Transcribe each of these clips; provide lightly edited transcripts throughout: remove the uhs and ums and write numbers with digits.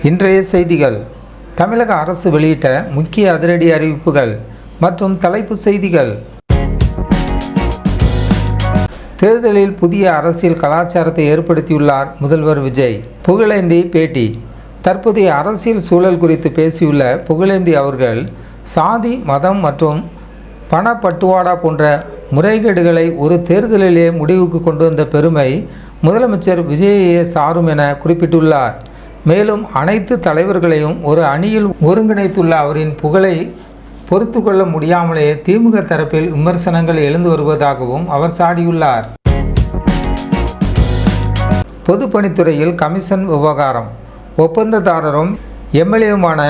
இன்றைய செய்திகள். தமிழக அரசு வெளியிட்ட முக்கிய அதிரடி அறிவிப்புகள் மற்றும் தலைப்பு செய்திகள். தேர்தலில் புதிய அரசியல் கலாச்சாரத்தை ஏற்படுத்தியுள்ளார் முதல்வர் விஜய். புகழேந்தி பேட்டி. தற்போதைய அரசியல் சூழல் குறித்து பேசியுள்ள புகழேந்தி அவர்கள், சாதி, மதம் மற்றும் பணப்பட்டுவாடா போன்ற முறைகேடுகளை ஒரு தேர்தலிலே முடிவுக்கு கொண்டு வந்த பெருமை முதலமைச்சர் விஜயையே சாரும் என குறிப்பிட்டுள்ளார். மேலும் அனைத்து தலைவர்களையும் ஒரு அணியில் ஒருங்கிணைத்துள்ள அவரின் புகழை பொறுத்து கொள்ள முடியாமலே திமுக தரப்பில் விமர்சனங்கள் எழுந்து வருவதாகவும் அவர் சாடியுள்ளார். பொதுப்பணித்துறையில் கமிஷன் விவகாரம். ஒப்பந்ததாரரும் எம்எல்ஏவுமான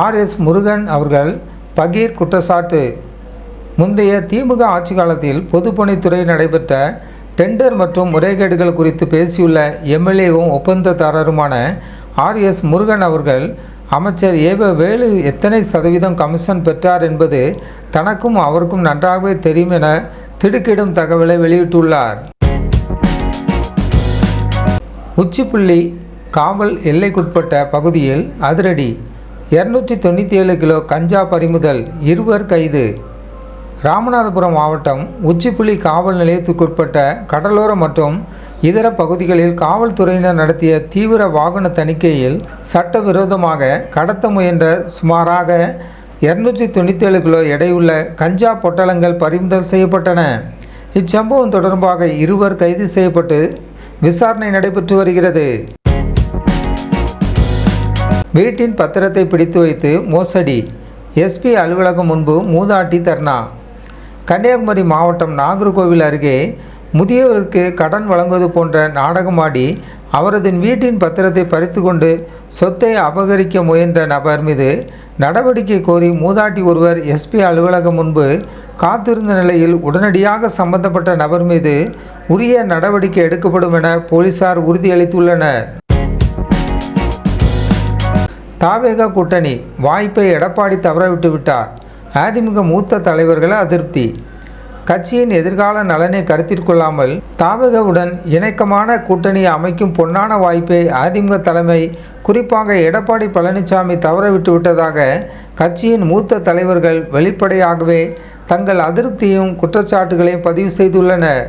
RS முருகன் அவர்கள் பகீர் குற்றச்சாட்டு. முந்தைய திமுக ஆட்சி காலத்தில் பொதுப்பணித்துறை நடைபெற்ற டெண்டர் மற்றும் முறைகேடுகள் குறித்து பேசியுள்ள எம்எல்ஏவும் ஒப்பந்ததாரருமான RS முருகன் அவர்கள், அமைச்சர் வேலு எத்தனை சதவீதம் கமிஷன் பெற்றார் என்பது தனக்கும் அவருக்கும் நன்றாகவே தெரியும் என திடுக்கிடும் தகவலை வெளியிட்டுள்ளார். உச்சிப்புள்ளி காவல் எல்லைக்குட்பட்ட பகுதியில் அதிரடி. 297 கிலோ கஞ்சா பறிமுதல், 2 கைது. ராமநாதபுரம் மாவட்டம் உச்சிப்புள்ளி காவல் நிலையத்துக்குட்பட்ட கடலோர மற்றும் இதர பகுதிகளில் காவல்துறையினர் நடத்திய தீவிர வாகன தணிக்கையில் சட்டவிரோதமாக கடத்த முயன்ற சுமாராக 297 கிலோ எடையுள்ள கஞ்சா பொட்டலங்கள் பறிமுதல் செய்யப்பட்டன. இச்சம்பவம் தொடர்பாக 2 கைது செய்யப்பட்டு விசாரணை நடைபெற்று வருகிறது. வீட்டின் பத்திரத்தை பிடித்து வைத்து மோசடி. SP அலுவலகம் முன்பு மூதாட்டி தர்ணா. கன்னியாகுமரி மாவட்டம் நாகர்கோவில் அருகே முதியவருக்கு கடன் வழங்குவது போன்ற நாடகமாடி அவரது வீட்டின் பத்திரத்தை பறித்து கொண்டு சொத்தை அபகரிக்க முயன்ற நபர் மீது நடவடிக்கை கோரி மூதாட்டி ஒருவர் SP அலுவலகம் முன்பு காத்திருந்த நிலையில் உடனடியாக சம்பந்தப்பட்ட நபர் மீது உரிய நடவடிக்கை எடுக்கப்படும் என போலீசார் உறுதியளித்துள்ளனர். தாவேகா கூட்டணி வாய்ப்பை எடப்பாடி தவறவிட்டு விட்டார். அதிமுக மூத்த தலைவர்கள் அதிருப்தி. கட்சியின் எதிர்கால நலனை கருத்தில் கொள்ளாமல் தாவேகாவுடன் இணக்கமான கூட்டணியை அமைக்கும் பொன்னான வாய்ப்பை அதிமுக தலைமை, குறிப்பாக எடப்பாடி பழனிசாமி தவறவிட்டு விட்டதாக கட்சியின் மூத்த தலைவர்கள் வெளிப்படையாகவே தங்கள் அதிருப்தியும் குற்றச்சாட்டுகளையும் பதிவு செய்துள்ளனர்.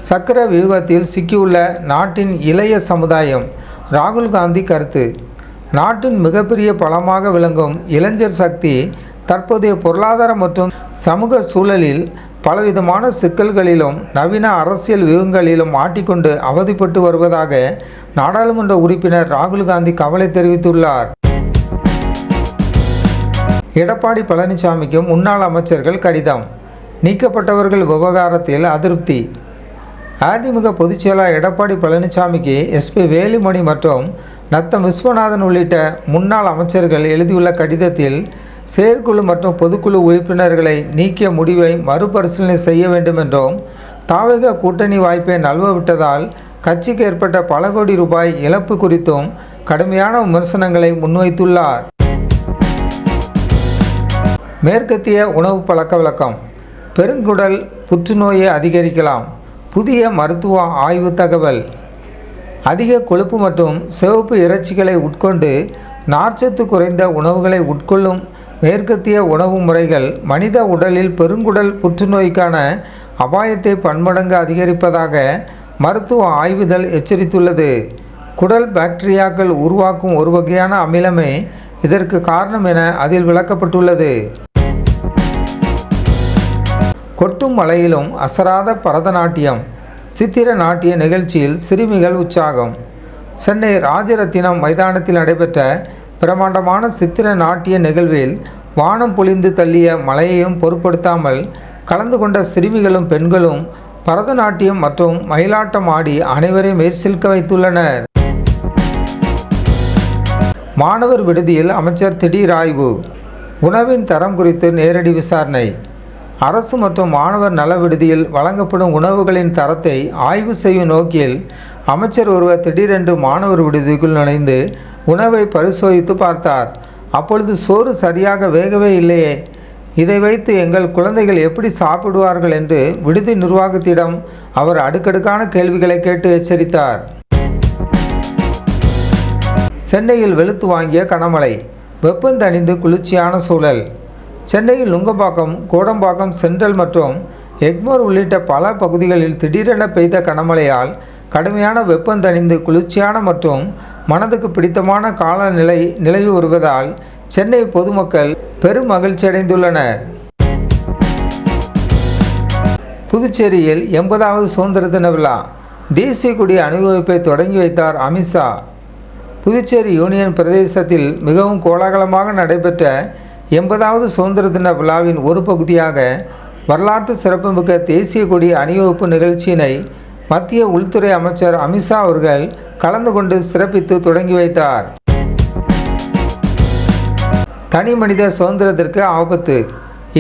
சக்கர வியூகத்தில் சிக்கியுள்ள நாட்டின் இளைய சமுதாயம். ராகுல் காந்தி கருத்து. நாட்டின் மிகப்பெரிய பலமாக விளங்கும் இளைஞர் சக்தி தற்போதைய பொருளாதார மற்றும் சமூக சூழலில் பலவிதமான சிக்கல்களிலும் நவீன அரசியல் வியூகங்களிலும் மாட்டிக்கொண்டு அவதிப்பட்டு வருவதாக நாடாளுமன்ற உறுப்பினர் ராகுல் காந்தி கவலை தெரிவித்துள்ளார். எடப்பாடி பழனிசாமிக்கு முன்னாள் அமைச்சர்கள் கடிதம். நீக்கப்பட்டவர்கள் விவகாரத்தில் அதிருப்தி. அதிமுக பொதுச்செயலாளர் எடப்பாடி பழனிசாமிக்கு SP வேலுமணி மற்றும் நத்தம் விஸ்வநாதன் உள்ளிட்ட முன்னாள் அமைச்சர்கள் எழுதியுள்ள கடிதத்தில் செயற்குழு மற்றும் பொதுக்குழு உறுப்பினர்களை நீக்கிய முடிவை மறுபரிசீலனை செய்ய வேண்டும் என்றும், தாவேகா கூட்டணி வாய்ப்பை நழுவவிட்டதால் கட்சிக்கு ஏற்பட்ட பல கோடி ரூபாய் இழப்பு குறித்தும் கடுமையான விமர்சனங்களை முன்வைத்துள்ளார். மேற்கத்திய உணவு பழக்க வழக்கம். பெருங்குடல் புற்றுநோயை அதிகரிக்கலாம். புதிய மருத்துவ ஆய்வு தகவல். அதிக கொழுப்பு மற்றும் சிவப்பு இறைச்சிகளை உட்கொண்டு நார்ச்சத்து குறைந்த உணவுகளை உட்கொள்ளும் மேற்கத்திய உணவு முறைகள் மனித உடலில் பெருங்குடல் புற்றுநோய்க்கான அபாயத்தை பன்மடங்கு அதிகரிப்பதாக மருத்துவ ஆய்வுதல் எச்சரித்துள்ளது. குடல் பாக்டீரியாக்கள் உருவாக்கும் ஒரு வகையான அமிலமே இதற்கு காரணம் என அதில் விளக்கப்பட்டுள்ளது. கொட்டும் மழையிலும் அசராத பரதநாட்டியம். சித்திர நாட்டிய நிகழ்ச்சியில் சிறுமிகள் உற்சாகம். சென்னை ராஜரத்தினம் மைதானத்தில் நடைபெற்ற பிரமாண்டமான சித்திர நாட்டிய நிகழ்வில் வானம் பொழிந்து தள்ளிய மழையையும் பொருட்படுத்தாமல் கலந்து கொண்ட சிறுமிகளும் பெண்களும் பரதநாட்டியம் மற்றும் மயிலாட்டம் ஆடி அனைவரையும் மேற்சில்க வைத்துள்ளனர். மாணவர் விடுதியில் அமைச்சர் திடீர் ஆய்வு. உணவின் தரம் குறித்து நேரடி விசாரணை. அரசு மற்றும் மாணவர் நல விடுதியில் வழங்கப்படும் உணவுகளின் தரத்தை ஆய்வு செய்யும் நோக்கில் அமைச்சர் ஒருவர் திடீரென்று மாணவர் விடுதிக்குள் நுழைந்து உணவை பரிசோதித்து பார்த்தார். அப்பொழுது சோறு சரியாக வேகவே இல்லையே, இதை வைத்து எங்கள் குழந்தைகள் எப்படி சாப்பிடுவார்கள் என்று விடுதி நிர்வாகத்திடம் அவர் அடுக்கடுக்கான கேள்விகளை கேட்டு எச்சரித்தார். சென்னையில் வெளுத்து வாங்கிய கனமழை, வெப்பம் தணிந்து குளிர்ச்சியான சூழல். சென்னையில் நுங்கம்பாக்கம், கோடம்பாக்கம், சென்ட்ரல் மற்றும் எக்மோர் உள்ளிட்ட பல பகுதிகளில் திடீரென பெய்த கனமழையால் கடுமையான வெப்பம் தணிந்து குளிர்ச்சியான மற்றும் மனதுக்கு பிடித்தமான காலநிலை நிலவி வருவதால் சென்னை பொதுமக்கள் பெரும் மகிழ்ச்சி அடைந்துள்ளனர். புதுச்சேரியில் 80வது சுதந்திர தின விழா, தேசிய கொடி அணிவகுப்பை தொடங்கி வைத்தார் அமித்ஷா. புதுச்சேரி யூனியன் பிரதேசத்தில் மிகவும் கோலாகலமாக நடைபெற்ற 80வது சுதந்திர தின விழாவின் ஒரு பகுதியாக வரலாற்று சிறப்புமிக்க தேசிய கொடி அணிவகுப்பு நிகழ்ச்சியினை மத்திய உள்துறை அமைச்சர் அமித்ஷா அவர்கள் கலந்து கொண்டு சிறப்பித்து தொடங்கி வைத்தார். தனி மனித சுதந்திரத்திற்கு ஆபத்து,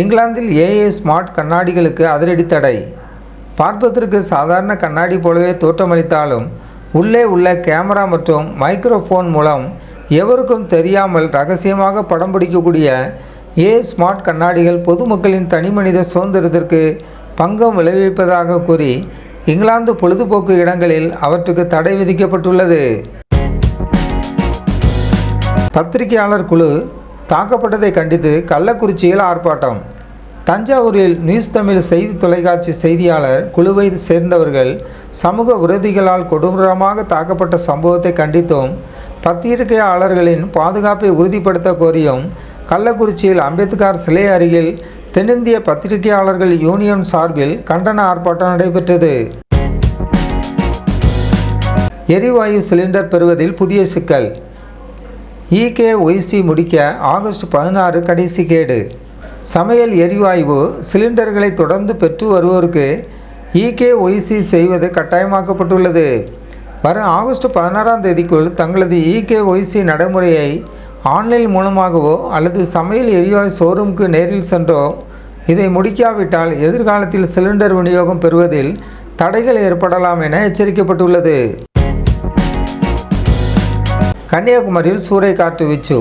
இங்கிலாந்தில் AI ஸ்மார்ட் கண்ணாடிகளுக்கு அதிரடி தடை. பார்ப்பதற்கு சாதாரண கண்ணாடி போலவே தோற்றமளித்தாலும் உள்ளே உள்ள கேமரா மற்றும் மைக்ரோஃபோன் மூலம் எவருக்கும் தெரியாமல் ரகசியமாக படம் பிடிக்கக்கூடிய AI ஸ்மார்ட் கண்ணாடிகள் பொதுமக்களின் தனிமனித சுதந்திரத்திற்கு பங்கம் விளைவிப்பதாக கூறி இங்கிலாந்து பொழுதுபோக்கு இடங்களில் அவற்றுக்கு தடை விதிக்கப்பட்டுள்ளது. பத்திரிகையாளர் குழு தாக்கப்பட்டதை கண்டித்து கள்ளக்குறிச்சியில் ஆர்ப்பாட்டம். தஞ்சாவூரில் நியூஸ் தமிழ் செய்தி தொலைக்காட்சி செய்தியாளர் குழுவை சேர்ந்தவர்கள் சமூக விரோதிகளால் கொடூரமாக தாக்கப்பட்ட சம்பவத்தை கண்டித்தும் பத்திரிகையாளர்களின் பாதுகாப்பை உறுதிப்படுத்த கோரியும் கள்ளக்குறிச்சியில் அம்பேத்கர் சிலை அருகில் தென்னிந்திய பத்திரிகையாளர்கள் யூனியன் சார்பில் கண்டன ஆர்ப்பாட்டம் நடைபெற்றது. எரிவாயு சிலிண்டர் பெறுவதில் புதிய சிக்கல், EKYC முடிக்க ஆகஸ்ட் 16 கடைசி கேடு. சமையல் எரிவாயு சிலிண்டர்களை தொடர்ந்து பெற்று வருவோருக்கு EKYC செய்வது கட்டாயமாக்கப்பட்டுள்ளது. வரும் ஆகஸ்ட் 16ஆம் தேதிக்குள் தங்களது EKYC நடைமுறையை ஆன்லைன் மூலமாகவோ அல்லது சமையல் எரிவாயு ஷோரூமுக்கு நேரில் சென்றோ இதை முடிக்காவிட்டால் எதிர்காலத்தில் சிலிண்டர் விநியோகம் பெறுவதில் தடைகள் ஏற்படலாம் என எச்சரிக்கப்பட்டுள்ளது. கன்னியாகுமரியில் சூறைக்காற்று வீச்சு,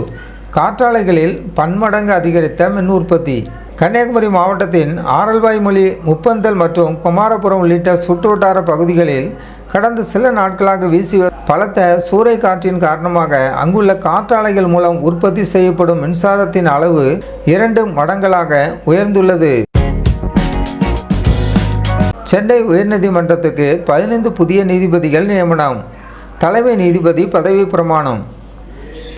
காற்றாலைகளில் பன்மடங்கு அதிகரித்த மின் உற்பத்தி. கன்னியாகுமரி மாவட்டத்தின் ஆரல்வாய்மொழி, முப்பந்தல் மற்றும் குமாரபுரம் உள்ளிட்ட சுற்றுவட்டார பகுதிகளில் கடந்த சில நாட்களாக வீசி வரும் பலத்த சூறைக்காற்றின் காரணமாக அங்குள்ள காற்றாலைகள் மூலம் உற்பத்தி செய்யப்படும் மின்சாரத்தின் அளவு 2 மடங்களாக உயர்ந்துள்ளது. சென்னை உயர்நீதிமன்றத்துக்கு 15 புதிய நீதிபதிகள் நியமனம், தலைமை நீதிபதி பதவி பிரமாணம்.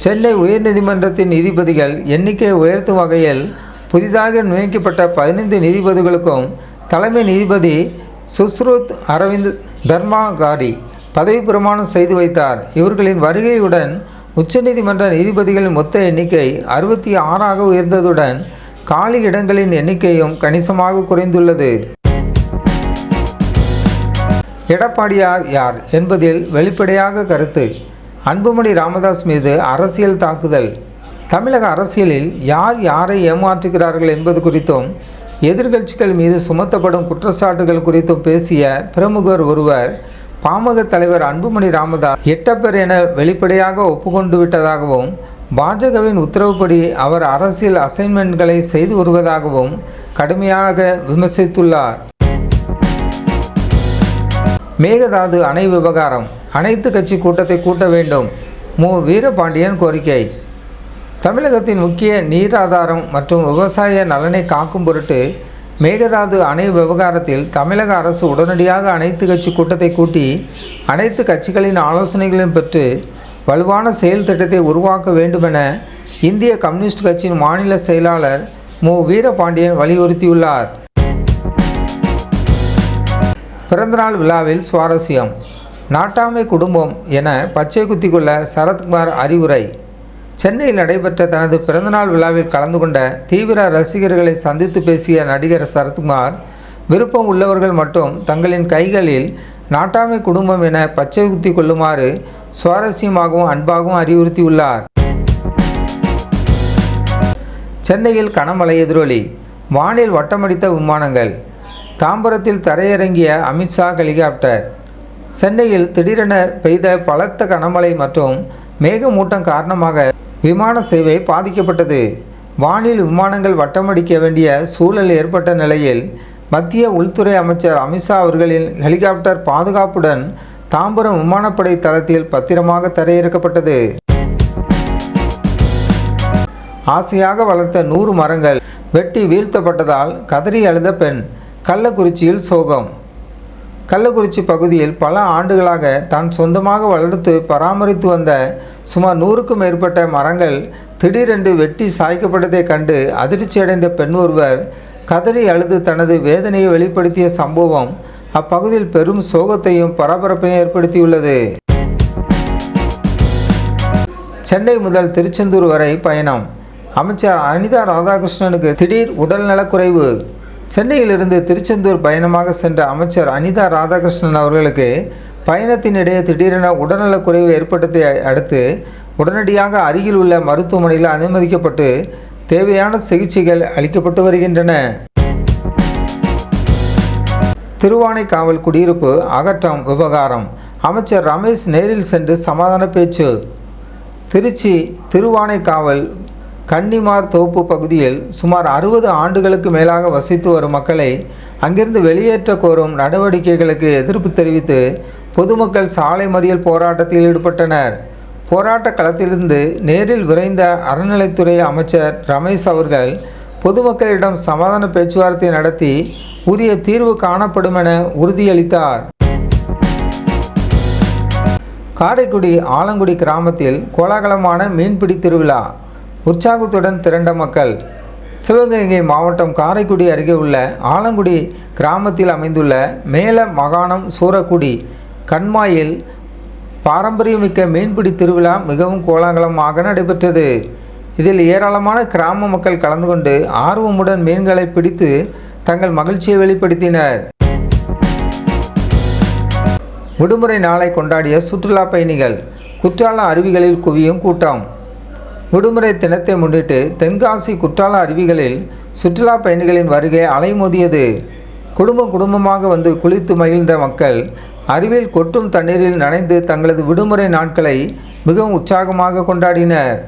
சென்னை உயர்நீதிமன்றத்தின் நீதிபதிகள் எண்ணிக்கை உயர்த்தும் வகையில் புதிதாக நியமிக்கப்பட்ட 15 நீதிபதிகளுக்கும் தலைமை நீதிபதி சுஸ்ருத் அரவிந்த் தர்மாகாரி பதவி பிரமாணம் செய்து வைத்தார். இவர்களின் வருகையுடன் உச்சநீதிமன்ற நீதிபதிகளின் மொத்த எண்ணிக்கை 66ஆக உயர்ந்ததுடன் காலி இடங்களின் எண்ணிக்கையும் கணிசமாக குறைந்துள்ளது. எடப்பாடியார் யார் என்பதில் வெளிப்படையாக கருத்து, அன்புமணி ராமதாஸ் மீது அரசியல் தாக்குதல். தமிழக அரசியலில் யார் யாரை ஏமாற்றுகிறார்கள் என்பது குறித்தும் எதிர்க்கட்சிகள் மீது சுமத்தப்படும் குற்றச்சாட்டுகள் குறித்தும் பேசிய பிரமுகர் ஒருவர் பாமக தலைவர் அன்புமணி ராமதாஸ் எட்டப்பர் என வெளிப்படையாக ஒப்புக்கொண்டு விட்டதாகவும் பாஜகவின் உத்தரவுப்படி அவர் அரசியல் அசைன்மெண்ட்களை செய்து வருவதாகவும் கடுமையாக விமர்சித்துள்ளார். மேகதாது அணை விவகாரம், அனைத்து கட்சி கூட்டத்தை கூட்ட வேண்டும், மு. வீரபாண்டியன் கோரிக்கை. தமிழகத்தின் முக்கிய நீராதாரம் மற்றும் விவசாய நலனை காக்கும் பொருட்டு மேகதாது அணை விவகாரத்தில் தமிழக அரசு உடனடியாக அனைத்து கட்சி கூட்டத்தை கூட்டி அனைத்து கட்சிகளின் ஆலோசனைகளையும் பெற்று வலுவான செயல் திட்டத்தை உருவாக்க வேண்டுமென இந்திய கம்யூனிஸ்ட் கட்சியின் மாநில செயலாளர் மு. வீரபாண்டியன் வலியுறுத்தியுள்ளார். பிறந்தநாள் விழாவில் சுவாரஸ்யம், நாட்டாமை குடும்பம் என பச்சை குத்தி கொள்ள சரத்குமார் அறிவுரை. சென்னையில் நடைபெற்ற தனது பிறந்தநாள் விழாவில் கலந்து கொண்ட தீவிர ரசிகர்களை சந்தித்து பேசிய நடிகர் சரத்குமார், விருப்பம் உள்ளவர்கள் மட்டும் தங்களின் கைகளில் நாட்டாமை குடும்பம் என பச்சை குத்தி கொள்ளுமாறு சுவாரஸ்யமாகவும் அன்பாகவும் அறிவுறுத்தியுள்ளார். சென்னையில் கனமழை எதிரொலி, வானில் வட்டமடித்த விமானங்கள். தாம்பரத்தில் தரையிறங்கிய அமித்ஷா ஹெலிகாப்டர். சென்னையில் திடீரென பெய்த பலத்த கனமழை மற்றும் மேகமூட்டம் காரணமாக விமான சேவை பாதிக்கப்பட்டது. வானில் விமானங்கள் வட்டமடிக்க வேண்டிய சூழல் ஏற்பட்ட நிலையில் மத்திய உள்துறை அமைச்சர் அமித்ஷா அவர்களின் ஹெலிகாப்டர் பாதுகாப்புடன் தாம்பரம் விமானப்படை தளத்தில் பத்திரமாக தரையிறக்கப்பட்டது. ஆசையாக வளர்த்த 100 மரங்கள் வெட்டி வீழ்த்தப்பட்டதால் கதறி அழுத பெண். கள்ளக்குறிச்சியில் சோகம். கள்ளக்குறிச்சி பகுதியில் பல ஆண்டுகளாக தான் சொந்தமாக வளர்த்து பராமரித்து வந்த சுமார் 100க்கும் மேற்பட்ட மரங்கள் திடீரென்று வெட்டி சாய்க்கப்பட்டதை கண்டு அதிர்ச்சியடைந்த பெண் ஒருவர் கதறி அழுது தனது வேதனையை வெளிப்படுத்திய சம்பவம் அப்பகுதியில் பெரும் சோகத்தையும் பரபரப்பையும் ஏற்படுத்தியுள்ளது. சென்னை முதல் திருச்செந்தூர் வரை பயணம். அமைச்சர் அனிதா ராதாகிருஷ்ணனுக்கு திடீர் உடல்நலக்குறைவு. சென்னையிலிருந்து திருச்செந்தூர் பயணமாக சென்ற அமைச்சர் அனிதா ராதாகிருஷ்ணன் அவர்களுக்கு பயணத்தினிடையே திடீரென உடல்நலக்குறைவு ஏற்பட்டதை அடுத்து உடனடியாக அருகில் உள்ள மருத்துவமனையில் அனுமதிக்கப்பட்டு தேவையான சிகிச்சைகள் அளிக்கப்பட்டு வருகின்றன. திருவானைக்காவல் குடியிருப்பு அகற்றம் விவகாரம். அமைச்சர் ரமேஷ் நேரில் சென்று சமாதான பேச்சு. திருச்சி திருவானைக்காவல் கன்னிமார் தோப்பு பகுதியில் சுமார் 60 ஆண்டுகளுக்கு மேலாக வசித்து வரும் மக்களை அங்கிருந்து வெளியேற்ற கோரும் நடவடிக்கைகளுக்கு எதிர்ப்பு தெரிவித்து பொதுமக்கள் சாலை மறியல் போராட்டத்தில் ஈடுபட்டனர். போராட்ட களத்திலிருந்து நேரில் விரைந்த அறநிலைத்துறை அமைச்சர் ரமேஷ் அவர்கள் பொதுமக்களிடம் சமாதான பேச்சுவார்த்தை நடத்தி உரிய தீர்வு காணப்படும் என உறுதியளித்தார். காரைக்குடி ஆலங்குடி கிராமத்தில் கோலாகலமான மீன்பிடி திருவிழா. உற்சாகத்துடன் திரண்ட மக்கள். சிவகங்கை மாவட்டம் காரைக்குடி அருகே உள்ள ஆலங்குடி கிராமத்தில் அமைந்துள்ள மேல மகாணம் சூரக்குடி கண்மாயில் பாரம்பரியமிக்க மீன்பிடி திருவிழா மிகவும் கோலாகலமாக நடைபெற்றது. இதில் ஏராளமான கிராம மக்கள் கலந்து கொண்டு ஆர்வமுடன் மீன்களை பிடித்து தங்கள் மகிழ்ச்சியை வெளிப்படுத்தினர். விடுமுறை நாளை கொண்டாடிய சுற்றுலா பயணிகள். குற்றால அருவிகளில் குவியும் கூட்டம். விடுமுறை தினத்தை முன்னிட்டு தென்காசி குற்றால அருவிகளில் சுற்றுலா பயணிகளின் வருகை அலைமோதியது. குடும்பமாக வந்து குளித்து மகிழ்ந்த மக்கள் அருவியில் கொட்டும் தண்ணீரில் நனைந்து தங்களது விடுமுறை நாட்களை மிகவும் உற்சாகமாக கொண்டாடினர்.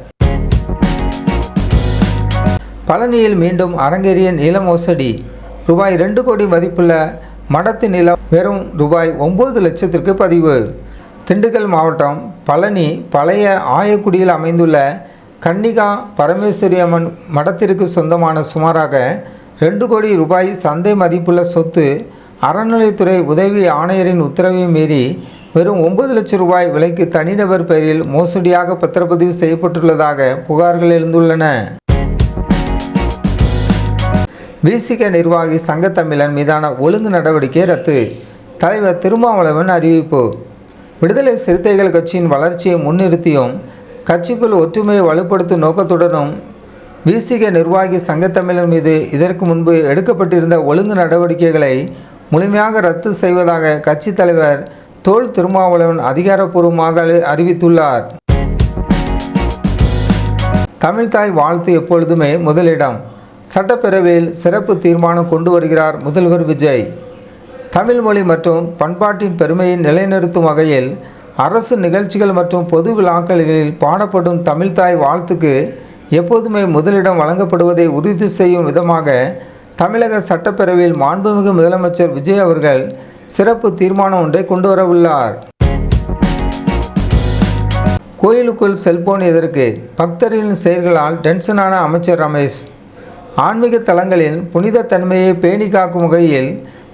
பழனியில் மீண்டும் அரங்கேறிய நில மோசடி. ரூபாய் 2 கோடி மதிப்புள்ள மடத்து நிலம் வெறும் ரூபாய் 9 லட்சத்திற்கு பதிவு. திண்டுக்கல் மாவட்டம் பழனி பழைய ஆயக்குடியில் அமைந்துள்ள கன்னிகா பரமேஸ்வரி அம்மன் மடத்திற்கு சொந்தமான சுமாராக 2 கோடி ரூபாய் சந்தை மதிப்புள்ள சொத்து அறநிலைத்துறை உதவி ஆணையரின் உத்தரவை மீறி வெறும் 9 லட்சம் ரூபாய் விலைக்கு தனிநபர் பெயரில் மோசடியாக பத்திரப்பதிவு செய்யப்பட்டுள்ளதாக புகார்கள் எழுந்துள்ளன. விசிக நிர்வாகி சங்கத்தமிழன் மீதான ஒழுங்கு நடவடிக்கை ரத்து. தலைவர் திருமாவளவன் அறிவிப்பு. விடுதலை சிறுத்தைகள் கட்சியின் வளர்ச்சியை முன்னிறுத்தியும் கட்சிக்குள் ஒற்றுமையை வலுப்படுத்தும் நோக்கத்துடனும் விசிக நிர்வாகி சங்கத்தமிழன் மீது இதற்கு முன்பு எடுக்கப்பட்டிருந்த ஒழுங்கு நடவடிக்கைகளை முழுமையாக ரத்து செய்வதாக கட்சி தலைவர் தொல் திருமாவளவன் அதிகாரப்பூர்வமாக அறிவித்துள்ளார். தமிழ்தாய் வாழ்த்து எப்பொழுதுமே முதலிடம். சட்டப்பேரவையில் சிறப்பு தீர்மானம் கொண்டு வருகிறார் முதல்வர் விஜய். தமிழ் மொழி மற்றும் பண்பாட்டின் பெருமையை நிலைநிறுத்தும் வகையில் அரசு நிகழ்ச்சிகள் மற்றும் பொது விழாக்களில் பாடப்படும் தமிழ்தாய் வாழ்த்துக்கு எப்போதுமே முதலிடம் வழங்கப்படுவதை உறுதி செய்யும் விதமாக தமிழக சட்டப்பேரவையில் மாண்புமிகு முதலமைச்சர் விஜய் அவர்கள் சிறப்பு தீர்மானம் ஒன்றை கொண்டு வரவுள்ளார். கோயிலுக்குள் செல்போன் எதற்கு? பக்தர்களின் செயல்களால் டென்ஷனான அமைச்சர் ரமேஷ். ஆன்மீக தலங்களின் புனித தன்மையை பேணி காக்கும் வகையில்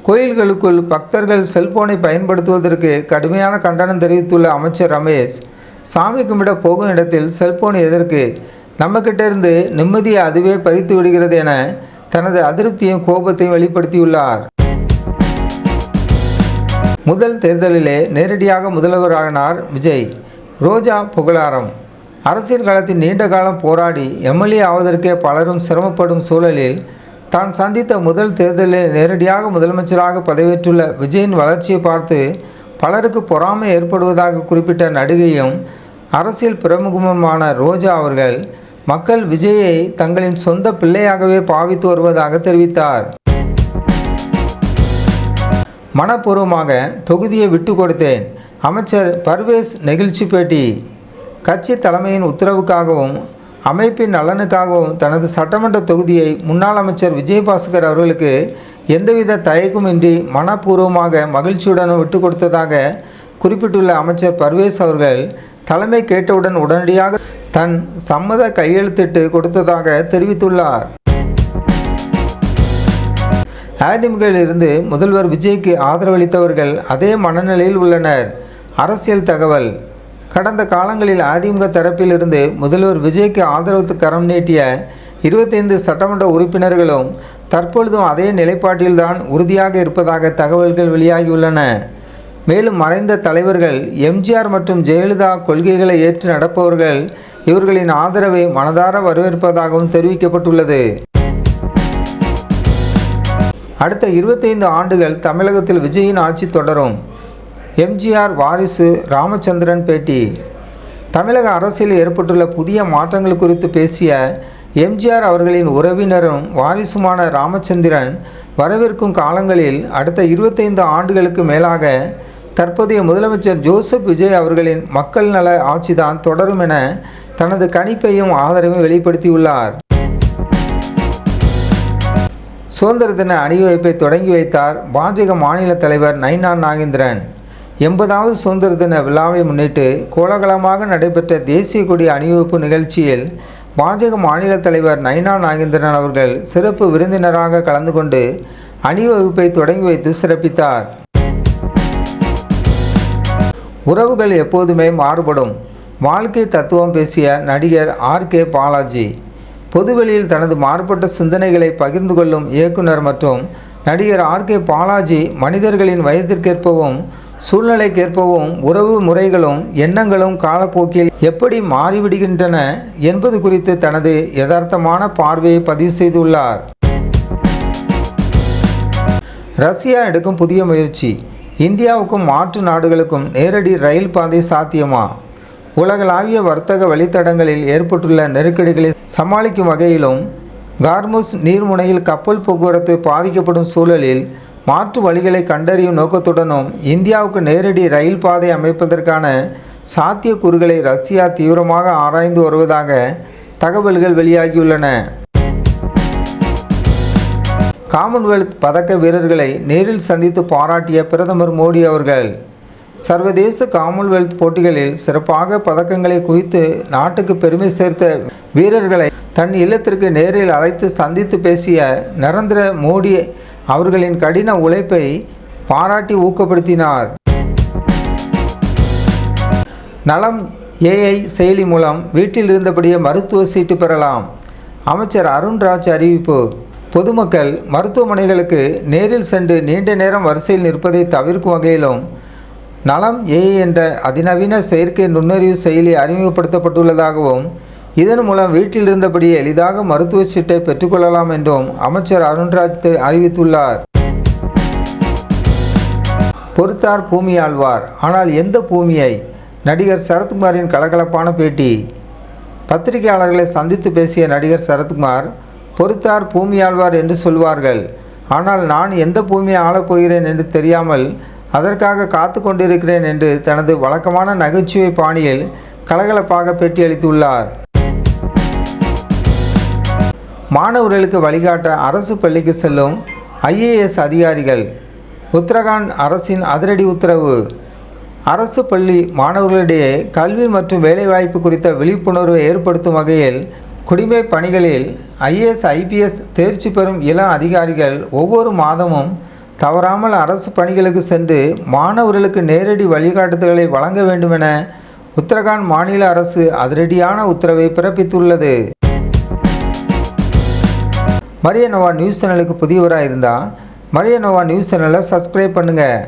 கோயில்களுக்குள் பக்தர்கள் செல்போனை பயன்படுத்துவதற்கு கடுமையான கண்டனம் தெரிவித்துள்ள அமைச்சர் ரமேஷ், சாமி கும்பிட போகும் இடத்தில் செல்போன் எதற்கு? நம்மக்கிட்ட இருந்து நிம்மதியை அதுவே பறித்து விடுகிறது என தனது அதிருப்தியும் கோபத்தையும் வெளிப்படுத்தியுள்ளார். முதல் தேர்தலிலே நேரடியாக முதல்வரானார் விஜய். ரோஜா புகழாரம். அரசியல் களத்தில் நீண்ட காலம் போராடி எம்எல்ஏ ஆவதற்கே பலரும் சிரமப்படும் சூழலில் தான் சந்தித்த முதல் தேர்தலில் நேரடியாக முதலமைச்சராக பதவியேற்றுள்ள விஜயின் வளர்ச்சியை பார்த்து பலருக்கு பொறாமை ஏற்படுவதாக குறிப்பிட்ட நடிகையும் அரசியல் பிரமுகமான ரோஜா அவர்கள் மக்கள் விஜயை தங்களின் சொந்த பிள்ளையாகவே பாவித்து வருவதாக தெரிவித்தார். மனப்பூர்வமாக தொகுதியை விட்டு கொடுத்தேன். அமைச்சர் பர்வேஸ் நெகிழ்ச்சி பேட்டி. கட்சி தலைமையின் உத்தரவுக்காகவும் அமைப்பின் நலனுக்காகவும் தனது சட்டமன்ற தொகுதியை முன்னாள் அமைச்சர் விஜயபாஸ்கர் அவர்களுக்கு எந்தவித தயக்கமின்றி மனப்பூர்வமாக மகிழ்ச்சியுடன் விட்டு கொடுத்ததாக குறிப்பிட்டுள்ள அமைச்சர் பர்வேஸ் அவர்கள் தலைமை கேட்டவுடன் உடனடியாக தன் சம்மத கையெழுத்திட்டு கொடுத்ததாக தெரிவித்துள்ளார். அதிமுகவிலிருந்து முதல்வர் விஜய்க்கு ஆதரவளித்தவர்கள் அதே மனநிலையில் உள்ளனர். அரசியல் தகவல்: கடந்த காலங்களில் அதிமுக தரப்பில் இருந்து முதல்வர் விஜய்க்கு ஆதரவு கரம் நீட்டிய 25 சட்டமன்ற உறுப்பினர்களும் தற்பொழுதும் அதே நிலைப்பாட்டில்தான் உறுதியாக இருப்பதாக தகவல்கள் வெளியாகியுள்ளன. மேலும் மறைந்த தலைவர்கள் எம்ஜிஆர் மற்றும் ஜெயலலிதா கொள்கைகளை ஏற்று நடப்பவர்கள் இவர்களின் ஆதரவை மனதார வரவேற்பதாகவும் தெரிவிக்கப்பட்டுள்ளது. அடுத்த 25 ஆண்டுகள் தமிழகத்தில் விஜயின் ஆட்சி தொடரும். எம்ஜிஆர் வாரிசு ராமச்சந்திரன் பேட்டி. தமிழக அரசியலில் ஏற்பட்டுள்ள புதிய மாற்றங்கள் குறித்து பேசிய எம்ஜிஆர் அவர்களின் உறவினரும் வாரிசுமான ராமச்சந்திரன், வரவிருக்கும் காலங்களில் அடுத்த 25 ஆண்டுகளுக்கு மேலாக தற்போதைய முதலமைச்சர் ஜோசப் விஜய் அவர்களின் மக்கள் நல ஆட்சிதான் தொடரும் என தனது கணிப்பையும் ஆதரவையும் வெளிப்படுத்தியுள்ளார். சுதந்திர தின அணிவகுப்பை தொடங்கி வைத்தார் பாஜக மாநில தலைவர் நயினா நாகேந்திரன். 80வது சுதந்திர தின விழாவை முன்னிட்டு கோலாகலமாக நடைபெற்ற தேசிய கொடி அணிவகுப்பு நிகழ்ச்சியில் பாஜக மாநில தலைவர் நயினா நாகேந்திரன் அவர்கள் சிறப்பு விருந்தினராக கலந்து கொண்டு அணிவகுப்பை தொடங்கி வைத்து சிறப்பித்தார். உறவுகள் எப்போதுமே மாறுபடும். வாழ்க்கை தத்துவம் பேசிய நடிகர் ஆர்.கே. பாலாஜி. பொதுவெளியில் தனது மாறுபட்ட சிந்தனைகளை பகிர்ந்து கொள்ளும் இயக்குனர் மற்றும் நடிகர் ஆர்.கே. பாலாஜி மனிதர்களின் வயதிற்கேற்பவும் சூழ்நிலைக்கேற்பவும் உறவு முறைகளும் எண்ணங்களும் காலப்போக்கில் எப்படி மாறிவிடுகின்றன என்பது குறித்து தனது யதார்த்தமான பார்வையை பதிவு செய்துள்ளார். ரஷ்யா எடுக்கும் புதிய முயற்சி. இந்தியாவுக்கும் மாற்று நாடுகளுக்கும் நேரடி ரயில் பாதை சாத்தியமா? உலகளாவிய வர்த்தக வழித்தடங்களில் ஏற்பட்டுள்ள நெருக்கடிகளை சமாளிக்கும் வகையிலும் கார்முஸ் நீர்முனையில் கப்பல் போக்குவரத்து பாதிக்கப்படும் சூழலில் மாற்று வழிகளை கண்டறியும் நோக்கத்துடனும் இந்தியாவுக்கு நேரடி ரயில் பாதை அமைப்பதற்கான சாத்தியக்கூறுகளை ரஷ்யா தீவிரமாக ஆராய்ந்து வருவதாக தகவல்கள் வெளியாகியுள்ளன. காமன்வெல்த் பதக்க வீரர்களை நேரில் சந்தித்து பாராட்டிய பிரதமர் மோடி அவர்கள். சர்வதேச காமன்வெல்த் போட்டிகளில் சிறப்பாக பதக்கங்களை குவித்து நாட்டுக்கு பெருமை சேர்த்த வீரர்களை தன் இல்லத்திற்கு நேரில் அழைத்து சந்தித்து பேசிய நரேந்திர மோடி அவர்களின் கடின உழைப்பை பாராட்டி ஊக்கப்படுத்தினார். நலம் ஏஐ செயலி மூலம் வீட்டில் இருந்தபடியே மருத்துவ சீட்டு பெறலாம். அமைச்சர் அருண்ராஜ் அறிவிப்பு. பொதுமக்கள் மருத்துவமனைகளுக்கு நேரில் சென்று நீண்ட நேரம் வரிசையில் நிற்பதை தவிர்க்கும் வகையிலும் நலம் ஏஐ என்ற அதிநவீன செயற்கை நுண்ணறிவு செயலி அறிமுகப்படுத்தப்பட்டுள்ளதாகவும் இதன் மூலம் வீட்டில் இருந்தபடியே எளிதாக மருத்துவ சீட்டை பெற்றுக்கொள்ளலாம் என்றும் அமைச்சர் அருண்ராஜ் அறிவித்துள்ளார். பொறுத்தார் பூமி ஆழ்வார், ஆனால் எந்த பூமியை? நடிகர் சரத்குமாரின் கலகலப்பான பேட்டி. பத்திரிகையாளர்களை சந்தித்து பேசிய நடிகர் சரத்குமார், பொறுத்தார் பூமி ஆழ்வார் என்று சொல்வார்கள், ஆனால் நான் எந்த பூமியை ஆளப்போகிறேன் என்று தெரியாமல் அதற்காக காத்து கொண்டிருக்கிறேன் என்று தனது வழக்கமான நகைச்சுவை பாணியில் கலகலப்பாக பேட்டியளித்துள்ளார். மாணவர்களுக்கு வழிகாட்ட அரசு பள்ளிக்கு செல்லும் ஐஏஎஸ் அதிகாரிகள். உத்தரகாண்ட் அரசின் அதிரடி உத்தரவு. அரசு பள்ளி மாணவர்களிடையே கல்வி மற்றும் வேலைவாய்ப்பு குறித்த விழிப்புணர்வை ஏற்படுத்தும் வகையில் குடிமை பணிகளில் ஐஏஎஸ் ஐபிஎஸ் தேர்ச்சி பெறும் இளம் அதிகாரிகள் ஒவ்வொரு மாதமும் தவறாமல் அரசு பணிகளுக்கு சென்று மாணவர்களுக்கு நேரடி வழிகாட்டுதல்களை வழங்க வேண்டுமென உத்தரகாண்ட் மாநில அரசு அதிரடியான உத்தரவை பிறப்பித்துள்ளது. மரிய நோவா நியூஸ் சேனலுக்கு புதியவராக இருந்தால் மரிய நோவா நியூஸ் சேனலை சப்ஸ்கிரைப் பண்ணுங்கள்.